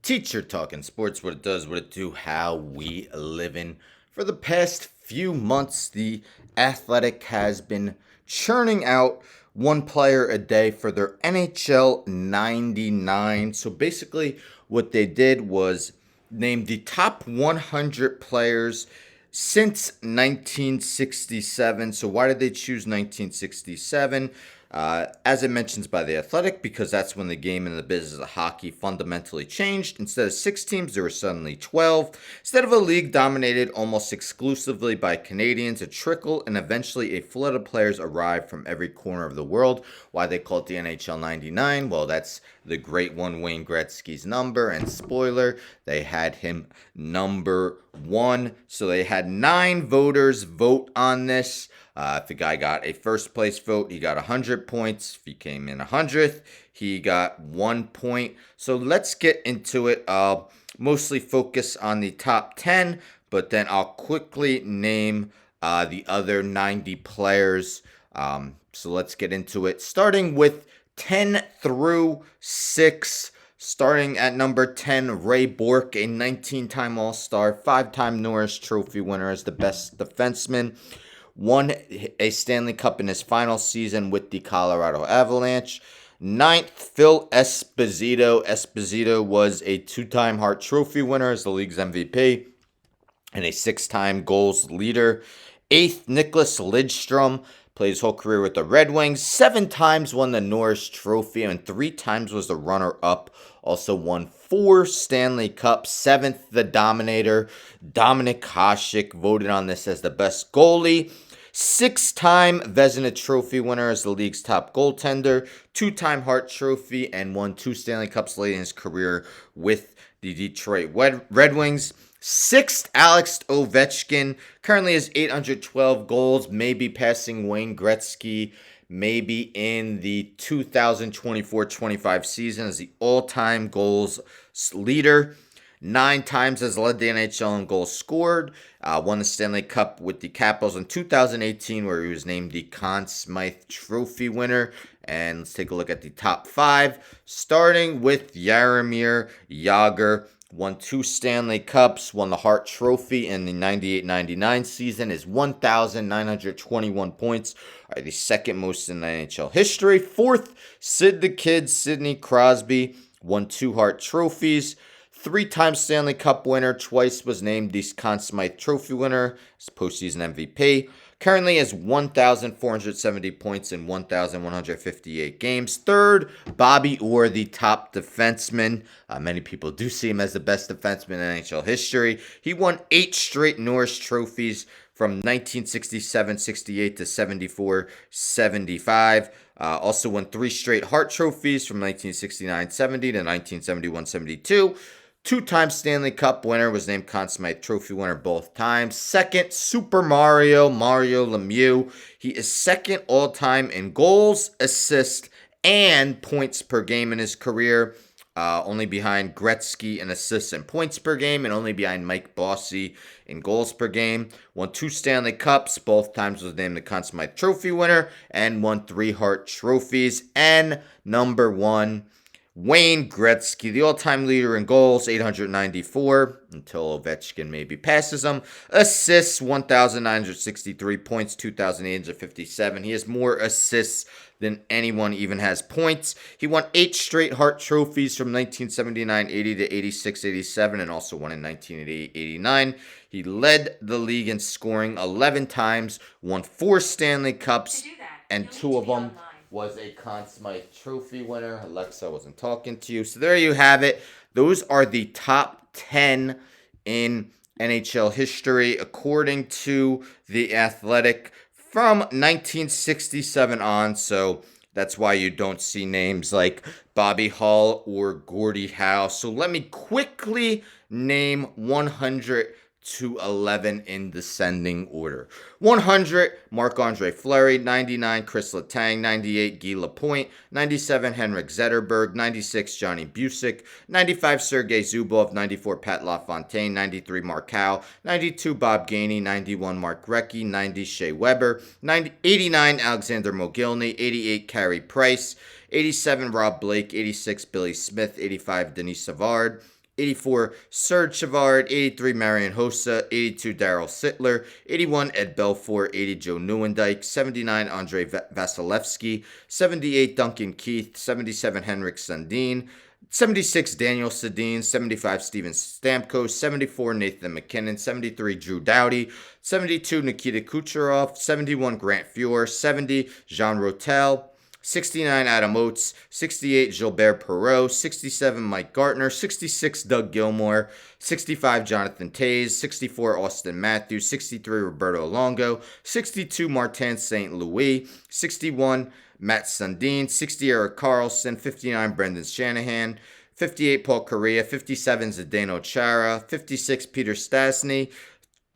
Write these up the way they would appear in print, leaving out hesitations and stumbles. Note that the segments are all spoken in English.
Teacher talking sports, what it does, what it do, how we living. For the past few months, the Athletic has been churning out one player a day for their NHL 99. So basically, what they did was name the top 100 players since 1967. So why did they choose 1967? As it mentions by The Athletic, because that's when the game and the business of hockey fundamentally changed. Instead of 6 teams, there were suddenly 12. Instead of a league dominated almost exclusively by Canadians, a trickle and eventually a flood of players arrived from every corner of the world. Why they call it the NHL 99? Well, that's the great one, Wayne Gretzky's number. And spoiler, they had him number one. So they had 9 voters vote on this. If the guy got a first place vote, he got 100 points. If he came in 100th, he got 1 point. So let's get into it. I'll mostly focus on the top 10, but then I'll quickly name the other 90 players. So let's get into it. Starting with 10 through 6. Starting at number 10, Ray Bourque, a 19-time All-Star, 5-time Norris Trophy winner as the best defenseman. Won a Stanley Cup in his final season with the Colorado Avalanche. 9th, Phil Esposito. Esposito was a 2-time Hart Trophy winner as the league's MVP and a 6-time goals leader. 8th, Nicklas Lidstrom. Played his whole career with the Red Wings. 7 times won the Norris Trophy and 3 times was the runner-up. Also won 4 Stanley Cups. 7th, the Dominator. Dominik Hasek voted on this as the best goalie. 6-time Vezina Trophy winner as the league's top goaltender. 2-time Hart Trophy and won 2 Stanley Cups late in his career with the Detroit Red Wings. 6th, Alex Ovechkin. Currently has 812 goals, maybe passing Wayne Gretzky, maybe in the 2024-25 season as the all-time goals leader. 9 times has led the NHL in goals scored. Won the Stanley Cup with the Capitals in 2018, where he was named the Conn Smythe Trophy winner. And let's take a look at the top 5. Starting with Jaromir Jagr. Won 2 Stanley Cups, won the Hart Trophy in the 98-99 season. His 1,921 points are the second most in NHL history. 4th, Sid the Kid, Sidney Crosby. Won 2 Hart Trophies. 3-time Stanley Cup winner. Twice was named the Conn Smythe Trophy winner as postseason MVP. Currently has 1,470 points in 1,158 games. 3rd, Bobby Orr, the top defenseman. Many people do see him as the best defenseman in NHL history. He won 8 straight Norris trophies from 1967-68 to 74-75. Also won 3 straight Hart trophies from 1969-70 to 1971-72. 2-time Stanley Cup winner, was named Conn Smythe Trophy winner both times. 2nd, Super Mario Lemieux. He is 2nd all-time in goals, assists, and points per game in his career. Only behind Gretzky in assists and points per game, and only behind Mike Bossy in goals per game. Won 2 Stanley Cups, both times was named the Conn Smythe Trophy winner, and won 3 Hart Trophies. And number 1, Wayne Gretzky, the all-time leader in goals, 894, until Ovechkin maybe passes him. Assists, 1,963 points, 2,857. He has more assists than anyone even has points. He won 8 straight Hart trophies from 1979-80 to 86-87, and also won in 1988-89. He led the league in scoring 11 times, won 4 Stanley Cups, and 2 of them was a Conn Smythe Trophy winner. Alexa, wasn't talking to you. So there you have it. Those are the top 10 in NHL history, according to The Athletic, from 1967 on. So that's why you don't see names like Bobby Hull or Gordie Howe. So let me quickly name 100 to 11 in descending order. 100, Marc-Andre Fleury. 99, Chris Letang. 98, Guy Lapointe. 97, Henrik Zetterberg. 96, Johnny Busick. 95, Sergei Zubov. 94, Pat LaFontaine. 93, Mark Howe. 92, Bob Gainey. 91, Mark Recchi. 90, Shea Weber. 89, Alexander Mogilny. 88, Carey Price. 87, Rob Blake. 86, Billy Smith. 85, Denis Savard. 84, Serge Savard. 83, Marian Hossa. 82, Daryl Sittler. 81, Ed Belfour. 80, Joe Nieuwendyk. 79, Andrei Vasilevsky. 78, Duncan Keith. 77, Henrik Sundin. 76, Daniel Sedin. 75, Steven Stamkos. 74, Nathan McKinnon. 73, Drew Doughty. 72, Nikita Kucherov. 71, Grant Fuhr. 70, Jean Rotel. 69, Adam Oates. 68, Gilbert Perreault. 67, Mike Gartner. 66, Doug Gilmour. 65, Jonathan Toews. 64, Austin Matthews. 63, Roberto Longo. 62, Martin St. Louis. 61, Matt Sundin. 60, Eric Carlson. 59, Brendan Shanahan. 58, Paul Correa. 57, Zdeno Chara. 56, Peter Stastny.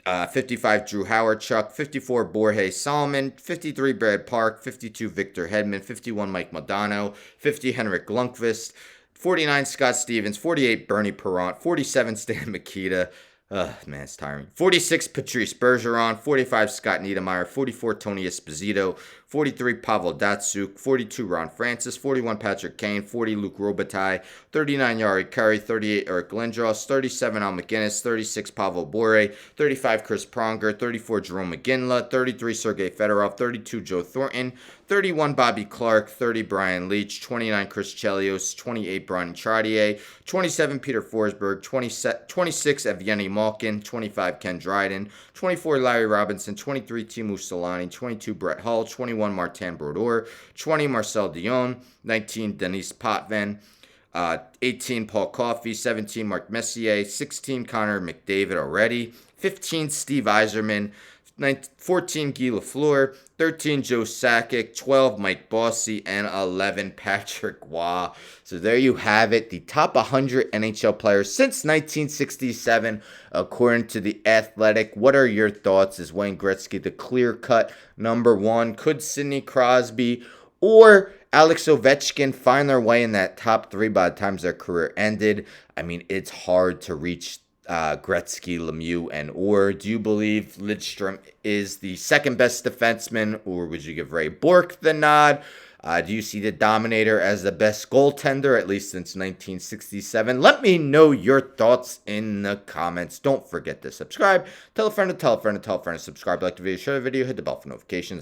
55, Drew Howardchuk. 54, Borje Salmon. 53, Brad Park. 52, Victor Hedman. 51, Mike Modano. 50, Henrik Lundqvist. 49, Scott Stevens. 48, Bernie Perrant. 47, Stan Mikita. Man, it's tiring. 46, Patrice Bergeron. 45, Scott Niedermayer. 44, Tony Esposito. 43, Pavel Datsyuk. 42, Ron Francis. 41, Patrick Kane. 40, Luke Robitaille. 39, Yari Curry. 38, Eric Lindros. 37, Al McGinnis. 36, Pavel Bure. 35, Chris Pronger. 34, Jerome McGinley. 33, Sergei Fedorov. 32, Joe Thornton. 31, Bobby Clark. 30, Brian Leetch. 29, Chris Chelios. 28, Brian Trottier. 27, Peter Forsberg. 26, Evgeny Malkin. 25, Ken Dryden. 24, Larry Robinson. 23, Teemu Solani. 22, Brett Hull. 21, Martin Brodeur. 20, Marcel Dion. 19, Denis Potvin. 18, Paul Coffey. 17, Mark Messier. 16, Connor McDavid already. 15, Steve Yzerman. 14, Guy Lafleur. 13, Joe Sakic. 12, Mike Bossy. And 11, Patrick Roy. So there you have it. The top 100 NHL players since 1967, according to The Athletic. What are your thoughts? Is Wayne Gretzky the clear-cut number one? Could Sidney Crosby or Alex Ovechkin find their way in that top three by the time their career ended? I mean, it's hard to reach Gretzky, Lemieux, and Orr. Do you believe Lidstrom is the second best defenseman, or would you give Ray Bourque the nod? Do you see the Dominator as the best goaltender, at least since 1967? Let me know your thoughts in the comments. Don't forget to subscribe. Tell a friend to tell a friend to tell a friend to subscribe. Like the video, share the video, hit the bell for notifications.